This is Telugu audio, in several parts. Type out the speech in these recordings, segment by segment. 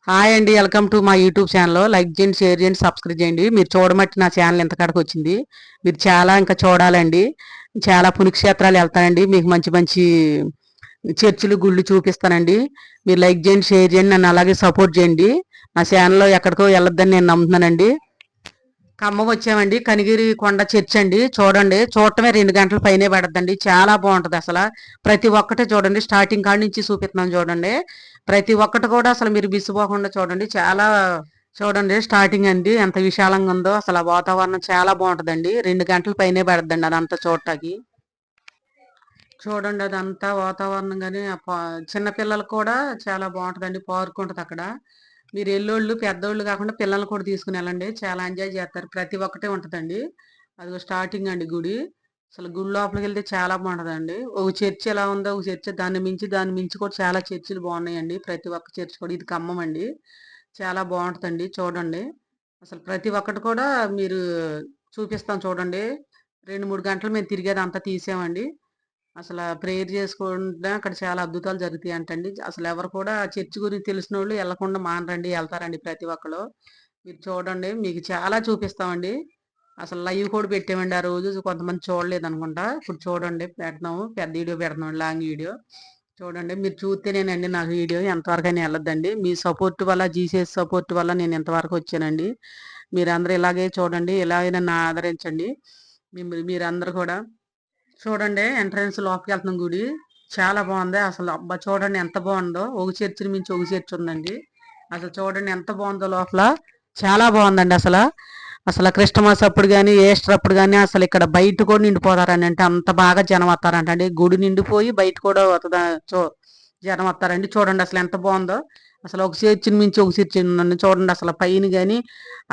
హాయ్ అండి, వెల్కమ్ టు మా యూట్యూబ్ ఛానల్. లైక్ చేయండి, షేర్ చేయండి, సబ్స్క్రైబ్ చేయండి. మీరు చూడమట్టి నా ఛానల్ ఎంత కాడికి వచ్చింది. మీరు చాలా ఇంకా చూడాలండి. చాలా పుణ్యక్షేత్రాలు వెళ్తానండి. మీకు మంచి మంచి చర్చిలు గుళ్ళు చూపిస్తానండి. మీరు లైక్ చేయండి, షేర్ చేయండి, నన్ను అలాగే సపోర్ట్ చేయండి. నా ఛానల్లో ఎక్కడికో వెళ్ళొద్దని నేను నమ్ముతున్నానండి. ఖమ్మం వచ్చామండి. కనిగిరి కొండ చర్చ్ అండి. చూడండి, చూడటమే 2 గంటల పైనే పడద్దండి. చాలా బాగుంటది అసలు. ప్రతి ఒక్కటి చూడండి, స్టార్టింగ్ కాడి నుంచి చూపిస్తున్నాం చూడండి. ప్రతి ఒక్కటి కూడా అసలు మీరు మిస్సిపోకుండా చూడండి. చాలా చూడండి, స్టార్టింగ్ అండి ఎంత విశాలంగా ఉందో. అసలు ఆ వాతావరణం చాలా బాగుంటదండి. 2 గంటల పైనే పడద్దండి అదంతా చూడటానికి. చూడండి, అదంతా వాతావరణం కానీ చిన్నపిల్లలకు కూడా చాలా బాగుంటదండి. పార్క్ ఉంటది అక్కడ. మీరు ఎల్లోళ్ళు పెద్దోళ్ళు కాకుండా పిల్లల్ని కూడా తీసుకుని వెళ్ళండి. చాలా ఎంజాయ్ చేస్తారు. ప్రతి ఒక్కటే ఉంటదండి. అదిగో స్టార్టింగ్ అండి గుడి. అసలు గుడి లోపలికి వెళ్తే చాలా బాగుంటదండి. ఒక చర్చ్ ఎలా ఉందో ఒక చర్చ్ దాన్ని మించి కూడా చాలా చర్చిలు బాగున్నాయండి. ప్రతి ఒక్క చర్చ్ కూడా. ఇది ఖమ్మం అండి. చాలా బాగుంటదండి చూడండి. అసలు ప్రతి ఒక్కటి కూడా మీరు చూపిస్తాం చూడండి. 2, 3 గంటలు మేము తిరిగేది అంతా తీసామండి. అసల ప్రేయర్ చేసుకుంటే అక్కడ చాలా అద్భుతాలు జరుగుతాయి అంటండి. అసలు ఎవరు కూడా చర్చ్ గురించి తెలిసినోళ్ళు ఎళ్ళకుండా మానరండి. ఎళ్తారండి ప్రతి ఒక్కళ్ళు. మీరు చూడండి, మీకు చాలా చూపిస్తామండి. అసలు లైవ్ కూడా పెట్టామండి ఆ రోజు. కొంతమంది చూడలేదనుకుంటా. ఇప్పుడు చూడండి, పెడతాము. పెద్ద వీడియో పెడుతున్నాం, లాంగ్ వీడియో. చూడండి, మీరు చూస్తేనేనండి నాకు వీడియో ఎంతవరకైనా వెళ్ళొద్దండి. మీ సపోర్ట్ వల్ల, జీసస్ సపోర్ట్ వల్ల నేను ఇంతవరకు వచ్చానండి. మీరందరూ ఇలాగే చూడండి, ఇలాగే నన్ను ఆదరించండి. మీరందరూ కూడా చూడండి. ఎంట్రన్స్ లోపలికెళ్తున్నాం గుడి. చాలా బాగుంది. అసలు అబ్బా చూడండి ఎంత బాగుందో. ఒక చర్చిని మించి ఒక చర్చ్ ఉందండి. అసలు చూడండి ఎంత బాగుందో లోపల. చాలా బాగుందండి అసలు. అసలు క్రిస్టమస్ అప్పుడు గాని, ఈస్టర్ అప్పుడు గాని అసలు ఇక్కడ బయట కూడా నిండిపోతారని అంటే అంత బాగా జనం వస్తారంటండి. గుడి నిండిపోయి బయట కూడా వస్తదా జనం వస్తారండి. చూడండి అసలు ఎంత బాగుందో. అసలు ఒక చర్చిని మించి ఒక చర్చి ఉందండి. చూడండి అసలు పైన గాని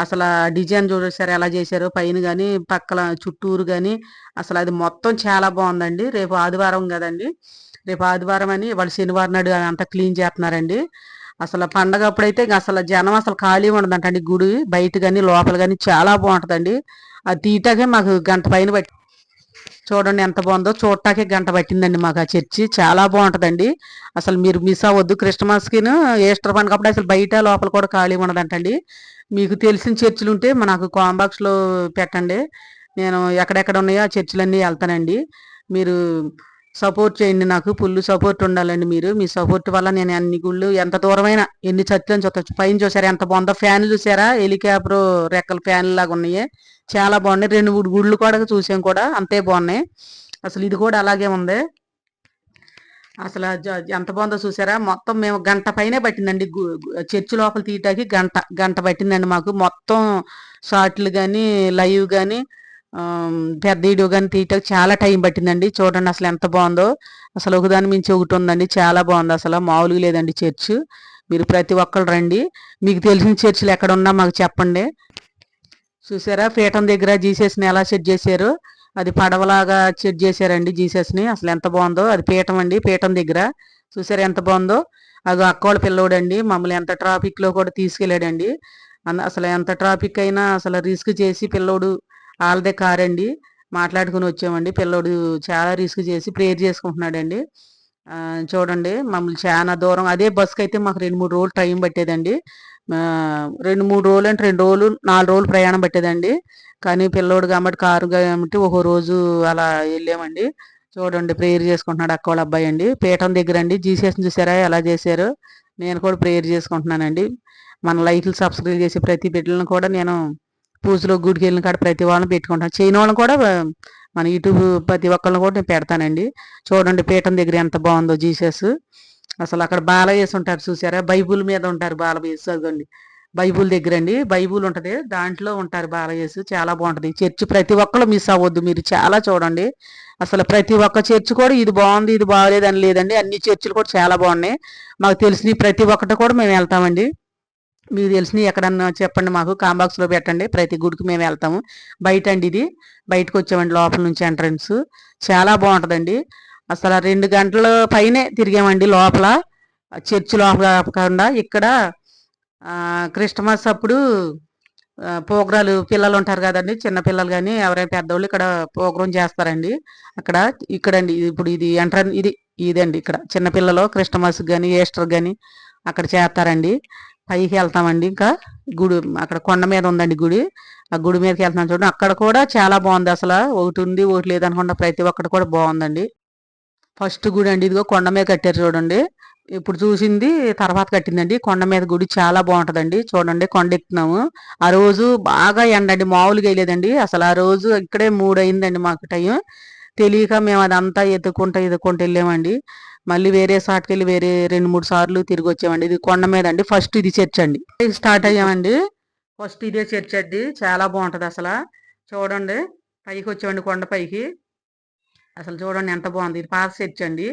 అసలు డిజైన్ చూసేసారు ఎలా చేశారు పైన గాని, పక్కల చుట్టూరు గాని. అసలు అది మొత్తం చాలా బాగుందండి. రేపు ఆదివారం కదండి. రేపు ఆదివారం అని వాళ్ళు శనివారం నాడు అంతా క్లీన్ చేస్తున్నారండి. అసలు పండగ అప్పుడైతే ఇంక అసలు జనం అసలు ఖాళీ ఉండదంటండి. గుడి బయట గాని లోపల గాని చాలా బాగుంటదండి. అది తీయటాకే మాకు గంట పైన పట్టి. చూడండి ఎంత బాగుందో. చూడటాకే గంట పట్టిందండి మాకు ఆ చర్చి. చాలా బాగుంటదండి. అసలు మీరు మిస్ అవ్వద్దు. క్రిస్టమస్కిను ఈస్టర్ పండుగ అప్పుడు అసలు బయట లోపల కూడా ఖాళీ ఉండదంటండి. మీకు తెలిసిన చర్చిలు ఉంటే నాకు కాంబాక్స్ లో పెట్టండి. నేను ఎక్కడెక్కడ ఉన్నాయో ఆ చర్చిలన్నీ వెళ్తానండి. మీరు సపోర్ట్ చేయండి. నాకు ఫుల్ సపోర్ట్ ఉండాలండి. మీ సపోర్ట్ వల్ల నేను అన్ని గుళ్ళు ఎంత దూరమైనా ఎన్ని చర్చిలని చూడొచ్చు. పైన చూసారా ఎంత బాగుందో. ఫ్యాన్లు చూసారా, హెలికాప్టర్ రెక్కల ఫ్యాన్లు లాగా ఉన్నాయి. చాలా బాగున్నాయి. 2, 3 గుళ్ళు కూడా చూసాం కూడా అంతే బాగున్నాయి. అసలు ఇది కూడా అలాగే ఉంది. అసలు ఎంత బాగుందో చూసారా. మొత్తం మేము గంట పైనే పట్టిందండి. చర్చి లోపల తీయటానికి గంట గంట పట్టిందండి మాకు. మొత్తం షార్ట్లు కానీ, లైవ్ కానీ, పెద్ద వీడియో కానీ తీయటానికి చాలా టైం పట్టిందండి. చూడండి అసలు ఎంత బాగుందో. అసలు ఒకదాని మించి ఒకటి ఉందండి. చాలా బాగుంది. అసలు మామూలుగా లేదండి చర్చ్. మీరు ప్రతి ఒక్కరు రండి. మీకు తెలిసిన చర్చిలు ఎక్కడ ఉన్నా మాకు చెప్పండి. చూసారా పీఠం దగ్గర జీసస్ని ఎలా సెట్ చేశారు. అది పడవలాగా సెట్ చేశారండి జీసస్ని. అసలు ఎంత బాగుందో. అది పీఠం అండి. పీఠం దగ్గర చూసారా ఎంత బాగుందో. అది అక్కోళ్ళ పిల్లోడండి. మమ్మల్ని ఎంత ట్రాఫిక్ లో కూడా తీసుకెళ్ళాడండి. అసలు ఎంత ట్రాఫిక్ అయినా అసలు రిస్క్ చేసి పిల్లోడు వాళ్ళదే కారండి మాట్లాడుకుని వచ్చామండి. పిల్లోడు చాలా రిస్క్ చేసి ప్రేయర్ చేసుకుంటున్నాడండి. చూడండి మమ్మల్ని చాలా దూరం అదే బస్కి అయితే మాకు 2, 3 రోజులు టైం పట్టేదండి. 2, 3 రోజులు అంటే 2 రోజులు 4 రోజులు ప్రయాణం పట్టేదండి. కానీ పిల్లోడు కాబట్టి కారు కాబట్టి ఒక రోజు అలా వెళ్ళామండి. చూడండి ప్రేయర్ చేసుకుంటున్నాడు అక్క వాళ్ళ అబ్బాయి అండి. పీఠం దగ్గర అండి. జీసస్ని చూసారా ఎలా చేశారు. నేను కూడా ప్రేయర్ చేసుకుంటున్నానండి. మన లైట్లు సబ్స్క్రైబ్ చేసి ప్రతి బిడ్డలను కూడా నేను పూజలో గుడికి వెళ్ళిన కాడ ప్రతి వాళ్ళని పెట్టుకుంటాను. చేయని వాళ్ళని కూడా మన యూట్యూబ్ ప్రతి ఒక్కరిని కూడా నేను పెడతానండి. చూడండి పీఠం దగ్గర ఎంత బాగుందో జీసస్. అసలు అక్కడ బాలయేసు ఉంటారు చూసారా. బైబుల్ మీద ఉంటారు బాలయేసు. అదండి బైబుల్ దగ్గర అండి. బైబుల్ ఉంటది దాంట్లో ఉంటారు బాలయేసు. చాలా బాగుంటది చర్చి. ప్రతి ఒక్కరు మిస్ అవ్వద్దు. మీరు చాలా చూడండి. అసలు ప్రతి ఒక్క చర్చి కూడా ఇది బాగుంది ఇది బాగలేదు అని లేదండి. అన్ని చర్చిలు కూడా చాలా బాగున్నాయి. మాకు తెలిసిన ప్రతి ఒక్కటి కూడా మేము వెళ్తామండి. మీకు తెలిసినవి ఎక్కడన్నా చెప్పండి. మాకు కాంబాక్స్లో పెట్టండి. ప్రతి గుడికి మేము వెళ్తాము. బయట అండి ఇది. బయటకు వచ్చామండి లోపల నుంచి ఎంట్రన్స్. చాలా బాగుంటుందండి. అసలు 2 గంటల పైనే తిరిగామండి లోపల. చర్చి లోపల కాకుండా ఇక్కడ క్రిస్టమస్ అప్పుడు ప్రోగ్రాలు పిల్లలు ఉంటారు కదండి. చిన్న పిల్లలు కానీ ఎవరైనా పెద్దవాళ్ళు ఇక్కడ ప్రోగ్రాం చేస్తారండి. అక్కడ ఇక్కడండి ఇప్పుడు ఇది ఇదండి ఇక్కడ చిన్నపిల్లలు క్రిస్టమస్ కానీ ఈస్టర్ కానీ అక్కడ చేస్తారండి. పైకి వెళ్తామండి. ఇంకా గుడి అక్కడ కొండ మీద ఉందండి గుడి. ఆ గుడి మీదకి వెళ్తున్నాం చూడండి. అక్కడ కూడా చాలా బాగుంది అసలు. ఒకటి ఉంది ఒకటి లేదనకుండా ప్రతి ఒక్కటి కూడా బాగుందండి. ఫస్ట్ గుడి అండి, ఇదిగో కొండ మీద కట్టారు చూడండి. ఇప్పుడు చూసింది తర్వాత కట్టిందండి. కొండ మీద గుడి చాలా బాగుంటదండి. చూడండి కొండ ఎక్కుతున్నాము. ఆ రోజు బాగా ఎండండి, మామూలుగా వేయలేదండి అసలు. ఆ రోజు ఇక్కడే 3 అయిందండి మాకు టైం. తెలియక మేము అదంతా ఎత్తుకుంటూ వెళ్ళామండి. మళ్ళీ వేరే సాటుకెళ్ళి వేరే 2, 3 సార్లు తిరిగి వచ్చామండి. ఇది కొండ మీద అండి. ఫస్ట్ ఇది చర్చ్ అండి. స్టార్ట్ అయ్యామండి. ఫస్ట్ ఇదే చర్చ్ అండి. చాలా బాగుంటది అసలు. చూడండి పైకి వచ్చామండి, కొండ పైకి. అసలు చూడండి ఎంత బాగుంది. ఇది పాత చర్చ్ అండి.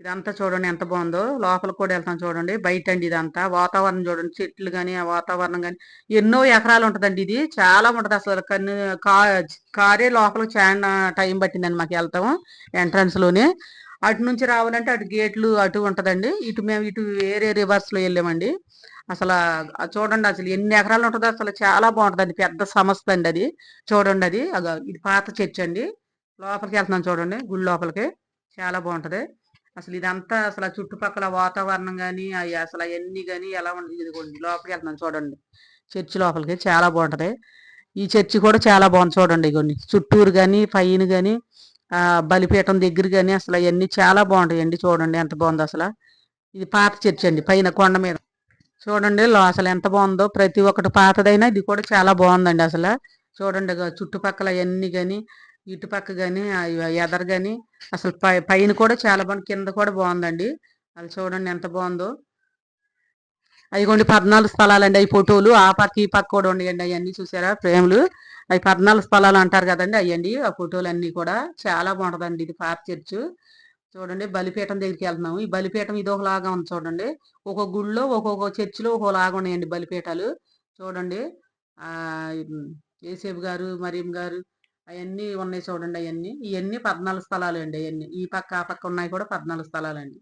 ఇదంతా చూడండి ఎంత బాగుందో. లోపలికి కూడా వెళ్తాం చూడండి. బయట అండి ఇదంతా. వాతావరణం చూడండి, చెట్లు గాని ఆ వాతావరణం గాని ఎన్నో ఎకరాలు ఉంటదండి. ఇది చాలా ఉంటది అసలు. కారే లోపలికి చాలా టైం పట్టిందండి మాకు వెళ్తాం. ఎంట్రన్స్ లోనే అటు నుంచి రావాలంటే అటు గేట్లు అటు ఉంటదండి. మేము ఇటు వేరే రివర్స్ లో వెళ్ళామండి. అసలు చూడండి అసలు ఎన్ని ఎకరాలు ఉంటుందో అసలు. చాలా బాగుంటదండి, పెద్ద సంస్థ అండి అది. చూడండి అది ఇది పాత చర్చ్ అండి. లోపలికి వెళ్తున్నాం చూడండి, గుడి లోపలికి. చాలా బాగుంటది అసలు. ఇదంతా అసలు ఆ చుట్టుపక్కల వాతావరణం గాని అవి అసలు అవన్నీ గాని ఎలా ఉండదు. ఇదిగోండి లోపలికి వెళ్తున్నాం చూడండి, చర్చి లోపలికి. చాలా బాగుంటది. ఈ చర్చి కూడా చాలా బాగుంది చూడండి. ఇగోండి చుట్టూరు గాని పైన గాని ఆ బలిపీఠం దగ్గర గాని అసలు అవన్నీ చాలా బాగుంటాయండి. చూడండి ఎంత బాగుందో అసలు. ఇది పాత చర్చ్ అండి, పైన కొండ మీద. చూడండి అసలు ఎంత బాగుందో. ప్రతి ఒక్కటి పాతదైనా ఇది కూడా చాలా బాగుందండి అసలు. చూడండి చుట్టుపక్కల అవన్నీ గాని ఇటుపక్క గాని ఎదరు గాని అసలు పైన కూడా చాలా బాగుంది, కింద కూడా బాగుందండి. అది చూడండి ఎంత బాగుందో. అవిగోండి 14 స్థలాలండి. అవి ఫోటోలు ఆ పక్క ఈ పక్క కూడా ఉండయండి. అవన్నీ చూసారా ఫ్రేములు. అవి 14 స్థలాలు అంటారు కదండి, అయ్యండి ఆ ఫోటోలు అన్ని కూడా. చాలా బాగుంటదండి ఇది పాత చర్చ్. చూడండి బలిపీఠం దగ్గరికి వెళ్తున్నాము. ఈ బలిపీఠం ఇది ఒకలాగా ఉంది చూడండి. ఒక్కొక్క గుడిలో ఒక్కొక్క చర్చిలో ఒక్కోలాగా ఉన్నాయండి బలిపీఠాలు. చూడండి ఆ ఏసేబు గారు మరియం గారు అవన్నీ ఉన్నాయి చూడండి. ఇవన్నీ 14 స్థలాలు అండి. అవన్నీ ఈ పక్క ఆ పక్క ఉన్నాయి కూడా 14 స్థలాలండి.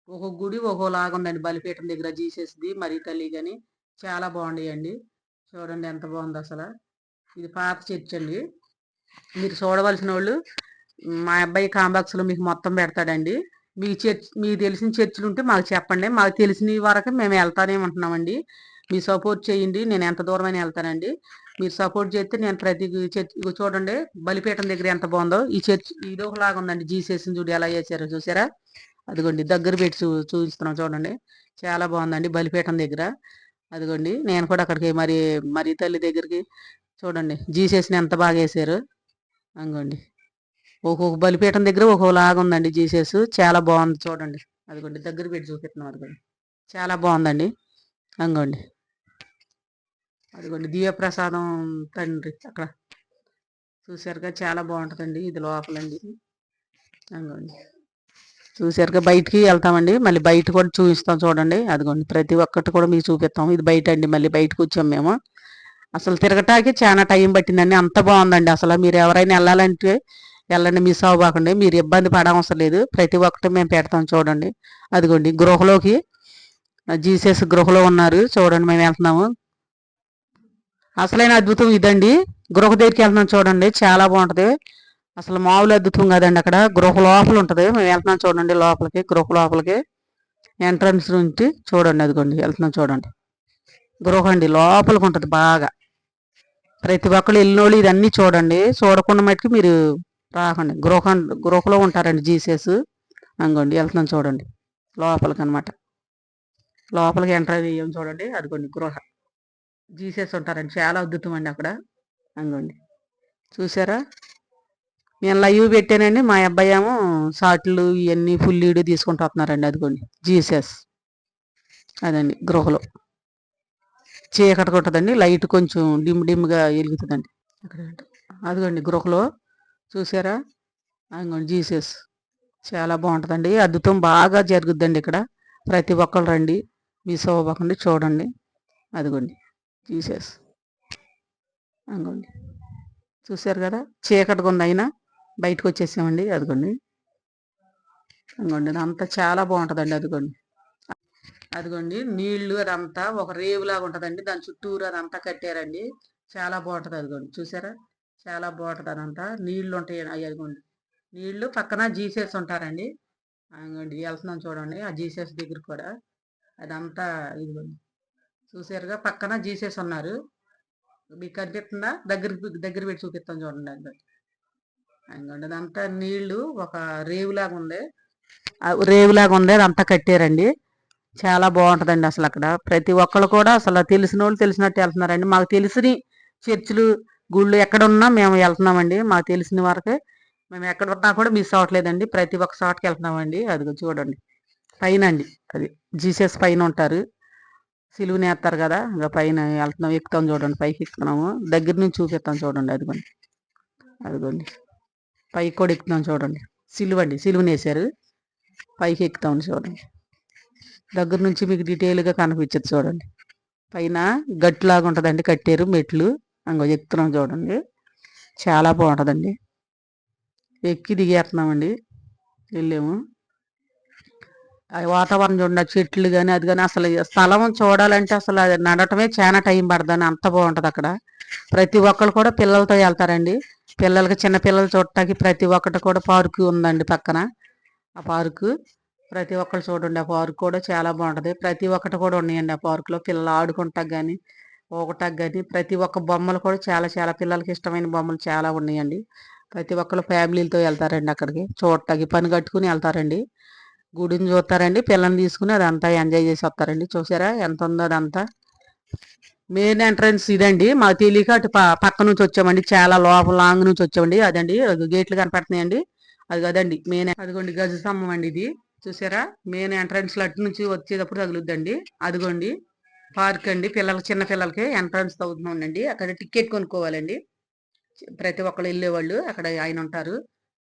ఒక్కొక్క గుడి ఒక్కోలాగా ఉందండి బలిపీఠం దగ్గర. జీసస్ది మరి తల్లి గాని చాలా బాగుండయండి. చూడండి ఎంత బాగుంది అసలు. ఇది పాత చర్చ్ అండి. మీరు చూడవలసిన వాళ్ళు మా అబ్బాయి కాంబాక్స్ లో మీకు మొత్తం పెడతాడండి. మీకు తెలిసిన చర్చిలు ఉంటే మాకు చెప్పండి. మాకు తెలిసిన వరకు మేము వెళ్తానే ఉంటున్నామండి. మీరు సపోర్ట్ చేయండి. నేను ఎంత దూరమైనా వెళ్తానండి. మీరు సపోర్ట్ చేస్తే నేను ప్రతి చర్చ్ చూడండి బలిపీఠం దగ్గర ఎంత బాగుందో. ఈ చర్చ్ ఇది ఒకలాగా ఉందండి. జీసస్ చూడు ఎలా చేశారో చూసారా. అదిగోండి దగ్గర పెట్టి చూపిస్తున్నాం చూడండి. చాలా బాగుందండి బలిపీఠం దగ్గర. అదిగోండి నేను కూడా అక్కడికి మరి తల్లి దగ్గరికి చూడండి జీసస్ని ఎంత బాగా వేసారు. అంగోండి ఒక్కొక్క బలిపీఠం దగ్గర ఒక్కొక్కలాగా ఉందండి జీసస్. చాలా బాగుంది చూడండి. అదిగోండి దగ్గర పెట్టి చూపిస్తున్నాం. అదిగోండి చాలా బాగుందండి. అంగోండి అదిగోండి దివ్యప్రసాదం తండ్రి అక్కడ చూసారుగా. చాలా బాగుంటుందండి ఇది లోపలండి. అంగోండి చూసారుగా. బయటికి వెళ్తామండి, మళ్ళీ బయట కూడా చూపిస్తాం చూడండి. అదిగోండి ప్రతి ఒక్కటి కూడా మీకు చూపిస్తాం. ఇది బయట అండి, మళ్ళీ బయటకు వచ్చాం మేము. అసలు తిరగటానికి చాలా టైం పట్టిందండి. అంత బాగుందండి అసలు. మీరు ఎవరైనా వెళ్ళాలంటే వెళ్ళండి, మిస్ అవ్వకండి. మీరు ఇబ్బంది పడవసరం లేదు. ప్రతి ఒక్కటి మేము పెడతాం చూడండి. అదిగోండి గృహలోకి జీసస్ గృహలో ఉన్నారు చూడండి. మేము వెళ్తున్నాము. అసలైన అద్భుతం ఇదండి. గృహ దగ్గరికి వెళ్తున్నాం చూడండి. చాలా బాగుంటది అసలు. మామూలు అద్భుతం కదండి. అక్కడ గృహ లోపల ఉంటది. మేము వెళ్తున్నాం చూడండి లోపలికి, గృహ లోపలికి. ఎంట్రన్స్ నుంచి చూడండి. అదిగోండి వెళ్తున్నాం చూడండి. గృహ అండి లోపలికి ఉంటది బాగా. ప్రతి ఒక్కళ్ళు వెళ్ళినోళ్ళు ఇదన్నీ చూడండి. చూడకుండా మట్టుకు మీరు రాకండి. గృహలో ఉంటారండి జీసస్. అంగోండి వెళ్తున్నాం చూడండి లోపలికి అనమాట. లోపలికి ఎంటర్ అయ్యాం చూడండి. అదిగోండి గృహ. జీసస్ ఉంటారండి. చాలా అద్భుతం అండి అక్కడ. అంగోండి చూసారా. నేను లైవ్ పెట్టానండి. మా అబ్బాయి ఏమో షార్ట్లు ఇవన్నీ ఫుల్ వీడియో తీసుకుంటూ వస్తున్నారండి. అదిగోండి జీసస్. అదండి గృహలో. చీకటి ఉంటుందండి, లైట్ కొంచెం డిమ్గా వెలుగుతుందండి అక్కడ. అదిగోండి గృహలో చూసారా. అదిగోండి జీసస్. చాలా బాగుంటుందండి. అద్భుతం బాగా జరుగుద్దండి ఇక్కడ. ప్రతి ఒక్కరు రండి, మిస్ అవ్వకండి చూడండి. అదిగోండి జీసస్. అదిగోండి చూసారు కదా. చీకటిగా ఉంది అయినా బయటకు వచ్చేసామండి. అదిగోండి అదిగోండి అంతా చాలా బాగుంటుందండి. అదిగోండి అదిగోండి నీళ్లు అదంతా ఒక రేవులాగా ఉంటదండి. దాని చుట్టూరు అదంతా కట్టారండి. చాలా బాగుంటది. అదిగోండి చూసారా. చాలా బాగుంటది. అదంతా నీళ్లు ఉంటాయి. అదిగోండి నీళ్లు పక్కన జీసస్ ఉంటారండి. అదిగోండి వెళ్తున్నాం చూడండి ఆ జీసస్ దగ్గర కూడా. అదంతా ఇదిగోండి చూసారుగా పక్కన జీసస్ ఉన్నారు. మీకు కనిపిస్తుందా? దగ్గర పెట్టి చూపిస్తాను చూడండి. అదిగోండి అదంతా నీళ్లు ఒక రేవులాగా ఉంది. రేవులాగా ఉంది, అదంతా కట్టారండి. చాలా బాగుంటదండి అసలు అక్కడ. ప్రతి ఒక్కళ్ళు కూడా అసలు తెలిసినోళ్ళు తెలిసినట్టు వెళ్తున్నారండి. మాకు తెలిసిన చర్చిలు, గుళ్ళు ఎక్కడున్నా మేము వెళ్తున్నామండి. మాకు తెలిసిన వరకే మేము ఎక్కడున్నా కూడా మిస్ అవ్వట్లేదండి. ప్రతి ఒక్క చోటకి వెళ్తున్నామండి. అదిగో చూడండి పైన అండి, అది జీసస్ పైన ఉంటారు. సిలువనేస్తారు కదా, ఇంకా పైన వెళ్తున్నాం, ఎక్కుతాం చూడండి, పైకి ఎక్కుతున్నాము. దగ్గర నుంచి చూపిస్తాం చూడండి. అదిగోండి అదిగోండి పైకి కూడా ఎక్కుతున్నాం చూడండి. సిలువండి, సిలువనేసారు, పైకి ఎక్కుతాం చూడండి. దగ్గర నుంచి మీకు డీటెయిల్గా కనిపించదు చూడండి. పైన గట్టులాగా ఉంటుందండి, కట్టారు మెట్లు. అంగో ఎక్కుతున్నాం చూడండి. చాలా బాగుంటుందండి. ఎక్కి దిగేస్తున్నామండి, వెళ్ళాము. ఆ వాతావరణం చూడండి, ఆ చెట్లు కానీ అది కానీ అసలు ఈ స్థలం చూడాలంటే అసలు అది నడటమే చాలా టైం పడుతుంది, అంత బాగుంటుంది అక్కడ. ప్రతి ఒక్కరు కూడా పిల్లలతో వెళ్తారండి. పిల్లలకి చిన్న పిల్లలు చూడటానికి ప్రతి ఒక్కటి కూడా పార్కు ఉందండి పక్కన. ఆ పార్కు ప్రతి ఒక్కరు చూడండి. ఆ పార్క్ కూడా చాలా బాగుంటుంది. ప్రతి ఒక్కటి కూడా ఉన్నాయండి ఆ పార్కులో. పిల్లలు ఆడుకుంటాకి కానీ ఒకటాకి కానీ ప్రతి ఒక్క బొమ్మలు కూడా చాలా చాలా పిల్లలకి ఇష్టమైన బొమ్మలు చాలా ఉన్నాయండి. ప్రతి ఒక్కరు ఫ్యామిలీలతో వెళ్తారండి అక్కడికి చూడటానికి. పని కట్టుకుని వెళ్తారండి. గుడిని చూస్తారండి, పిల్లల్ని తీసుకుని అదంతా ఎంజాయ్ చేసి వస్తారండి. చూసారా ఎంత ఉందో అదంతా. మెయిన్ ఎంట్రన్స్ ఇదండి. మాకు తెలియక అటు పక్క నుంచి వచ్చామండి, చాలా లోపల లాంగ్ నుంచి వచ్చామండి. అదండి గేట్లు కనపడుతున్నాయండి. అది కదండి మెయిన్. అదిగోండి గజ స్తంభం అండి ఇది. చూసారా మెయిన్ ఎంట్రన్స్ అటు నుంచి వచ్చేటప్పుడు తగులుద్దండి. అదిగోండి పార్క్ అండి, పిల్లలకి చిన్న పిల్లలకి ఎంట్రన్స్ తగ్గుతుందండి. అక్కడ టికెట్ కొనుక్కోవాలండి. ప్రతి ఒక్కళ్ళు వెళ్ళేవాళ్ళు అక్కడ ఆయన ఉంటారు,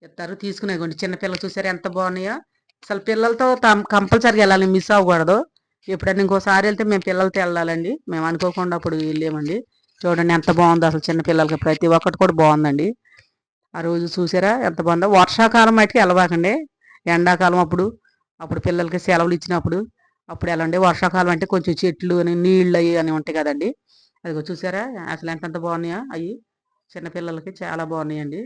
చెప్తారు, తీసుకునేగోండి. చిన్న పిల్లలు చూసారా ఎంత బాగున్నాయో. అసలు పిల్లలతో కంపల్సరీగా వెళ్ళాలి, మిస్ అవ్వకూడదు. ఎప్పుడైనా ఇంకోసారి వెళ్తే మేము పిల్లలతో వెళ్ళాలండి. మేము అనుకోకుండా అప్పుడు వెళ్ళామండి. చూడండి ఎంత బాగుందో అసలు. చిన్న పిల్లలకి ప్రతి ఒక్కటి కూడా బాగుందండి. ఆ రోజు చూసారా ఎంత బాగుందో. వర్షాకాలం మటుకు వెళ్ళబాకండి, ఎండాకాలం అప్పుడు అప్పుడు పిల్లలకి సెలవులు ఇచ్చినప్పుడు అప్పుడు వెళ్ళండి. వర్షాకాలం అంటే కొంచెం చెట్లు అని నీళ్ళు అవి అని ఉంటాయి కదండి. అదిగో చూసారా అసలు ఎంతెంత బాగున్నాయో అవి. చిన్నపిల్లలకి చాలా బాగున్నాయండి.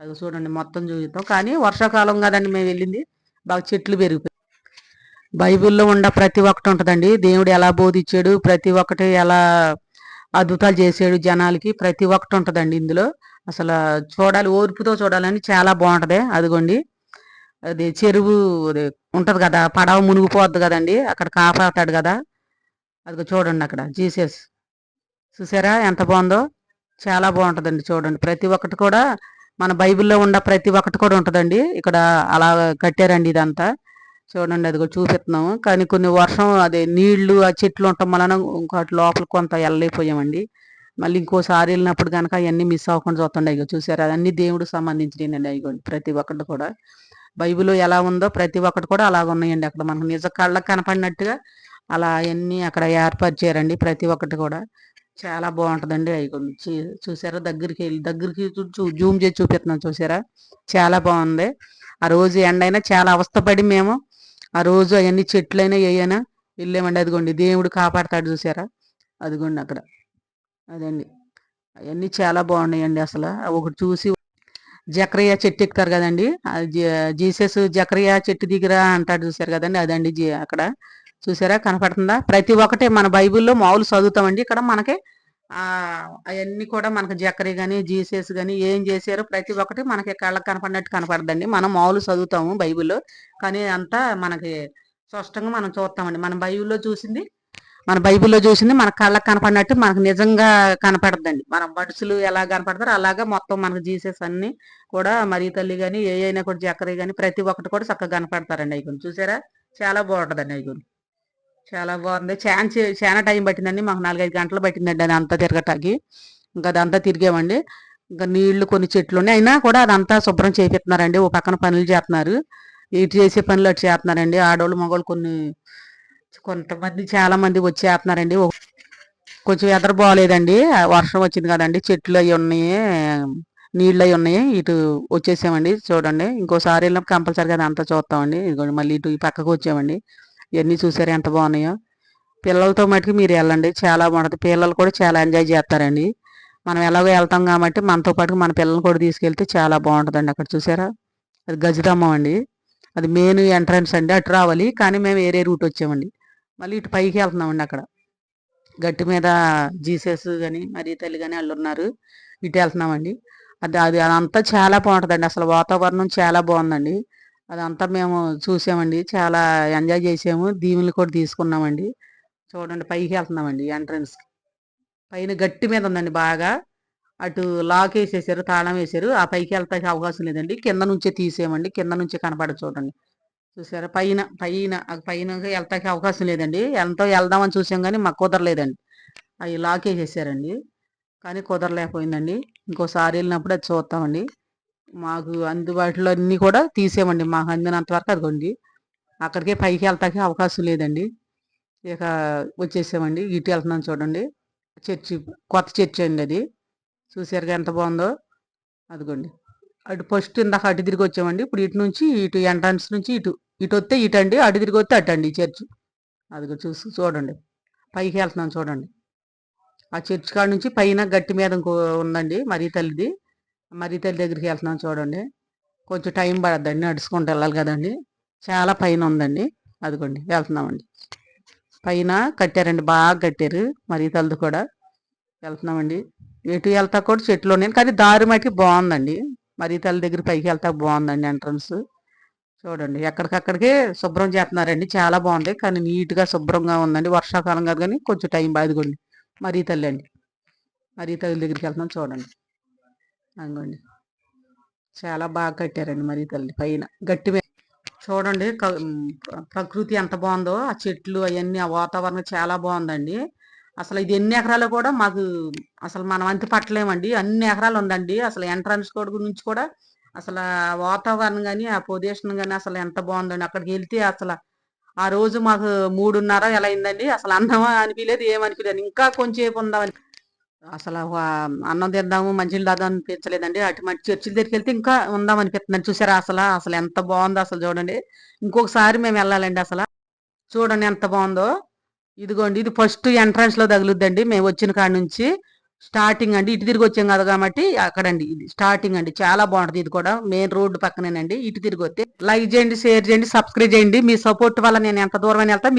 అది చూడండి మొత్తం చూపిద్దాం. కానీ వర్షాకాలం కదండి మేము వెళ్ళింది, బాగా చెట్లు పెరిగిపోయి. బైబిల్లో ఉన్న ప్రతి ఒక్కటి ఉంటుందండి. దేవుడు ఎలా బోధించాడు, ప్రతి ఒక్కటి ఎలా అద్భుతాలు చేసాడు జనాలకి, ప్రతి ఒక్కటి ఉంటుందండి ఇందులో. అసలు చూడాలి, ఓర్పుతో చూడాలని చాలా బాగుంటది. అదిగోండి అది చెరువు, అది ఉంటది కదా, పడవ మునిగిపోద్ది కదండి, అక్కడ కాపాడతాడు కదా. అదిగో చూడండి అక్కడ జీసస్. చూసారా ఎంత బాగుందో. చాలా బాగుంటుందండి చూడండి. ప్రతి ఒక్కటి కూడా మన బైబిల్లో ఉన్న ప్రతి ఒక్కటి కూడా ఉంటుందండి ఇక్కడ. అలా కట్టారండి ఇదంతా. చూడండి అదిగో చూపిస్తున్నాము. కానీ కొన్ని వర్షం అదే నీళ్లు ఆ చెట్లు ఉండటం వలన ఇంకోటి లోపల కొంత వెళ్ళలేకపోయామండి. మళ్ళీ ఇంకోసారి వెళ్ళినప్పుడు కనుక అవన్నీ మిస్ అవ్వకుండా చూస్తుండే. ఇక చూసారు అదన్నీ దేవుడికి సంబంధించినవి అయిగోండి ప్రతి ఒక్కటి కూడా. బైబిల్లో ఎలా ఉందో ప్రతి ఒక్కటి కూడా అలాగ ఉన్నాయండి అక్కడ. మనకు నిజ కళ్ళకు కనపడినట్టుగా అలా అవన్నీ అక్కడ ఏర్పరిచారండి ప్రతి ఒక్కటి కూడా. చాలా బాగుంటుందండి. అయిగోండి చూసారా, దగ్గరికి వెళ్ళి దగ్గరికి జూమ్ చేసి చూపిస్తున్నాం చూసారా, చాలా బాగుంది. ఆ రోజు ఎండైనా చాలా అవస్థపడి మేము ఆ రోజు అవన్నీ చెట్లైనా ఏయైనా వెళ్ళామండి. అదిగోండి దేవుడు కాపాడతాడు చూసారా, అదిగోండి అక్కడ. అదండి అవన్నీ చాలా బాగున్నాయండి అసలు. ఒకటి చూసి జకరియా చెట్టు ఎక్కుతారు కదండి, జీసస్ జకరియా చెట్టు దగ్గర అంటాడు చూసారు కదండి, అదండి అక్కడ. చూసారా కనపడుతుందా. ప్రతి ఒక్కటి మన బైబిల్లో మామూలు చదువుతామండి, ఇక్కడ మనకి అవన్నీ కూడా మనకి జకరి కానీ జీసస్ కానీ ఏం చేశారో ప్రతి ఒక్కటి మనకి కళ్ళకి కనపడినట్టు కనపడదండి. మనం మామూలు చదువుతాము బైబిల్లో, కానీ అంతా మనకి స్పష్టంగా మనం చూస్తామండి. మన బైబిల్లో చూసింది మన కళ్ళకి కనపడినట్టు మనకు నిజంగా కనపడద్దండి. మన మనుషులు ఎలా కనపడతారో అలాగా మొత్తం మనకు జీసస్ అన్ని కూడా, మరి తల్లి కానీ ఏ అయినా కూడా జకరి కానీ ప్రతి ఒక్కటి కూడా చక్కగా కనపడతారండి. అయికొని చూసారా చాలా బాగుంటుందండి. అయికొని చాలా బాగుంది. చాలా టైం పట్టిందండి మాకు, 4-5 గంటలు పట్టిందండి అది అంతా తిరగటానికి. ఇంకా అదంతా తిరిగామండి. ఇంకా నీళ్లు కొన్ని చెట్లు ఉన్నాయి, అయినా కూడా అదంతా శుభ్రం చేపిస్తున్నారండి. ఓ పక్కన పనులు చేస్తున్నారు, ఇటు చేసే పనులు అటు చేస్తున్నారండి. ఆడవాళ్ళు మగవాళ్ళు కొంతమంది చాలా మంది వచ్చేస్తున్నారండి. కొంచెం ఎదర బాగోలేదండి, వర్షం వచ్చింది కదండి, చెట్లు అవి ఉన్నాయి, నీళ్ళు అవి ఉన్నాయి, ఇటు వచ్చేసామండి. చూడండి ఇంకోసారి వెళ్ళినప్పుడు కంపల్సరీగా అంతా చూస్తామండి. ఇదిగోండి మళ్ళీ ఇటు ఈ పక్కకు వచ్చామండి. ఇవన్నీ చూసారు ఎంత బాగున్నాయో. పిల్లలతో మటుకు మీరు వెళ్ళండి, చాలా బాగుంటుంది. పిల్లలు కూడా చాలా ఎంజాయ్ చేస్తారండి. మనం ఎలాగో వెళ్తాం కాబట్టి మనతో పాటు మన పిల్లల్ని కూడా తీసుకెళ్తే చాలా బాగుంటుందండి. అక్కడ చూసారా అది గజదమ్మం అండి, అది మెయిన్ ఎంట్రన్స్ అండి. అటు రావాలి కానీ మేము వేరే రూట్ వచ్చామండి. మళ్ళీ ఇటు పైకి వెళ్తున్నామండి అక్కడ. గట్టి మీద జీసస్ గాని, మరి తల్లి గాని ఆళ్ళున్నారు. ఇటు ఎళ్తున్నామండి. అదంతా చాలా బావుంటదండి. అసలు వాతావరణం చాలా బావుందండి. అదంతా మేము చూసామండి. చాలా ఎంజాయ్ చేసాము. దీవెనలు కూడా తీసుకున్నామండి. చూడండి పైకెళ్తున్నామండి ఎంట్రన్స్‌కి. పైన గట్టి మీద ఉందండి బాగా. అటు లాకేసేసారు, తాళం వేసారు. ఆ పైకెళ్తానికి అవకాశం లేదండి. కింద నుంచే తీసామండి. కింద నుంచే కనపడదు చూడండి. చూసారా? పైన ఎళ్తాకి అవకాశం లేదండి. ఎళ్దామని చూసాం గానీ మాకు కుదరలేదండి. అయి లాకేసేసారండి. కానీ కుదరలేకపోయిందండి. ఇంకోసారి ఎళ్ళినప్పుడు అది చూత్తామండి. మాకు అందుబాటులో అన్నీ కూడా తీసామండి. మాకు అందినంత వరకు అదిగోండి. అక్కడికే పైకెళ్తాకి అవకాశం లేదండి. ఇక వచ్చేసామండి. ఇటు ఎళ్తున్నాం చూడండి. చర్చి కొత్త చర్చ్ అండి అది. చూసారుగా ఎంత బావుందో. అదిగోండి. అటు ఫస్ట్ ఇందాక అటు తిరిగొచ్చామండి. ఇప్పుడు ఇటు నుంచి ఇటు ఎంట్రన్స్ నుంచి ఇటొత్తే ఇటండి. అటు తిరిగొత్తే అటండి ఈ చర్చ్. అదిగో చూడండి. పైకెళ్తున్నాం చూడండి. ఆ చర్చ్ కాడ నుంచి పైన గట్టి మీద ఇంకో ఉందండి మరీ తల్లిది. మరీ తల్లి దగ్గరికి ఎళ్తున్నాం చూడండి. కొంచెం టైం పడద్దండి. నడుచుకుంటూ ఎళ్ళాలి గదండీ! చాలా పైనుందండి. అదిగోండి వెళ్తున్నామండి. పైన కట్టారండి. బాగా కట్టారు. మరీ తల్లిది కూడా. వెళ్తున్నామండి. ఎటు ఎళ్తా కూడా చెట్లున్నాయి. కానీ దారి మటికి బావుందండి. మరీ తల్లి దగ్గర పైకెళ్తా బావుందండి ఎంట్రన్స్. చూడండి ఎక్కడికక్కడికే శుభ్రం చేత్తన్నారండి. చాలా బావుంది. కానీ నీట్‌గా శుభ్రంగా ఉందండి. వర్షాకాలం కాదు గానీ కొంచెం టైం అదిగోండి. మరీ తల్లండి. మరీ తల్లి దగ్గరికెళ్తున్నాం చూడండి. అదిగోండి. చాలా బాగా కట్టారండి మరీ తల్లి పైన. గట్టి మీద చూడండి ప్రకృతి ఎంత బావుందో. ఆ చెట్లు అయన్నీ, ఆ వాతావరణం చాలా బావుందండి. అసలు ఇది ఎన్ని ఎకరాలో కూడా మాకు అసలు మనం అంతు పట్టలేమండి. అన్ని ఎకరాలు ఉందండి. అసలు ఎంట్రన్స్ నుంచి కూడా అసల వాతావరణం గాని, ఆ పొజిషన్ గాని అసలు ఎంత బావుందండి. అక్కడికెళ్తే ఆ రోజు మాకు 3:30 ఎలా అయిందండి. అసలు అన్నం అనిపియలేదు. ఏమనిపియలేదు. ఇంకా కొంచేపు ఉందామని అసల అన్నం తిందాము, మంచినీళ్ళు తాగుదాం అనిపించలేదండి. అటు చర్చిల దగ్గరికెళ్తే ఇంకా ఉందాం అనిపిత్తందండి. చూసారా అసలు ఎంత బావుందో అసలు చూడండి. ఇంకొకసారి మేమెళ్ళాలండి అసల. చూడండి ఎంత బావుందో. ఇదిగోండి ఇది ఫస్ట్ ఎంట్రన్స్‌లో తగులుద్దండి. మేమొచ్చిన కాడ నుంచి. స్టార్టింగ్ అండి. ఇటు తిరిగొచ్చాం కదా! కాబట్టి అక్కడండి ఇది స్టార్టింగ్ అండి. చాలా బావుంటది ఇది కూడా. మెయిన్ రోడ్డు పక్కనేనండి. ఇటు తిరిగొత్తే లైక్ చేయండి, షేర్ చేయండి, సబ్స్క్రైబ్ చేయండి. మీ సపోర్ట్ వల్ల నేను ఎంత దూరమైనా ఎళ్తా.